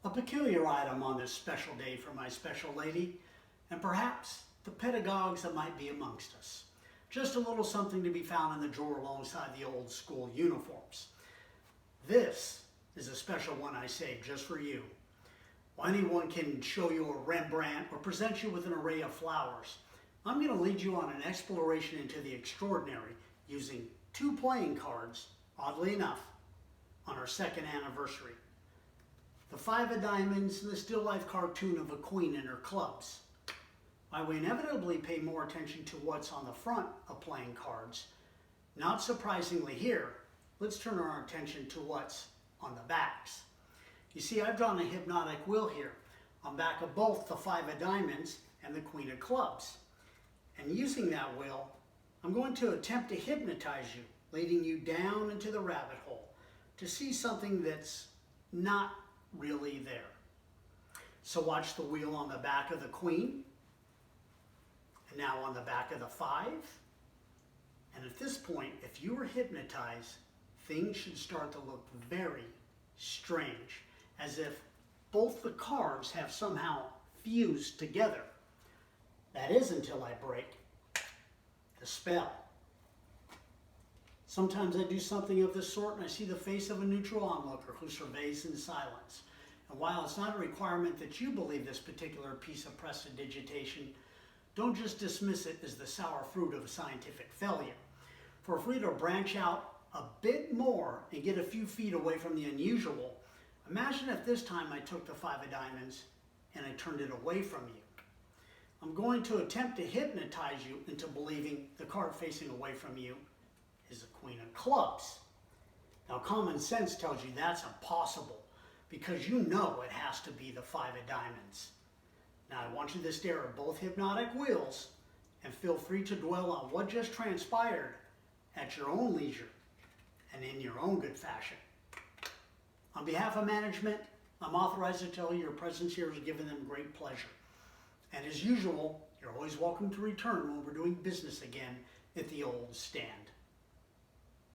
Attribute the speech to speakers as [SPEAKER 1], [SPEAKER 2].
[SPEAKER 1] A peculiar item on this special day for my special lady, and perhaps the pedagogues that might be amongst us. Just a little something to be found in the drawer alongside the old school uniforms. This is a special one I saved just for you. While anyone can show you a Rembrandt or present you with an array of flowers, I'm going to lead you on an exploration into the extraordinary using 2 playing cards, oddly enough, on our 2nd anniversary. The 5 of diamonds and the still life cartoon of a queen and her clubs. While we inevitably pay more attention to what's on the front of playing cards, not surprisingly here, let's turn our attention to what's on the backs. You see, I've drawn a hypnotic wheel here on back of both the 5 of diamonds and the queen of clubs. And using that wheel, I'm going to attempt to hypnotize you, leading you down into the rabbit hole to see something that's not really there. So watch the wheel on the back of the queen, and now on the back of the 5. And at this point, if you were hypnotized, things should start to look very strange, as if both the cards have somehow fused together. That is until I break the spell. Sometimes I do something of this sort and I see the face of a neutral onlooker who surveys in silence. And while it's not a requirement that you believe this particular piece of prestidigitation, don't just dismiss it as the sour fruit of a scientific failure. For if we were to branch out a bit more and get a few feet away from the unusual, imagine if this time I took the 5 of diamonds and I turned it away from you. I'm going to attempt to hypnotize you into believing the card facing away from you is the queen of clubs. Now common sense tells you that's impossible because you know it has to be the 5 of diamonds. Now I want you to stare at both hypnotic wheels and feel free to dwell on what just transpired at your own leisure and in your own good fashion. On behalf of management, I'm authorized to tell you your presence here has given them great pleasure. And as usual, you're always welcome to return when we're doing business again at the old stand.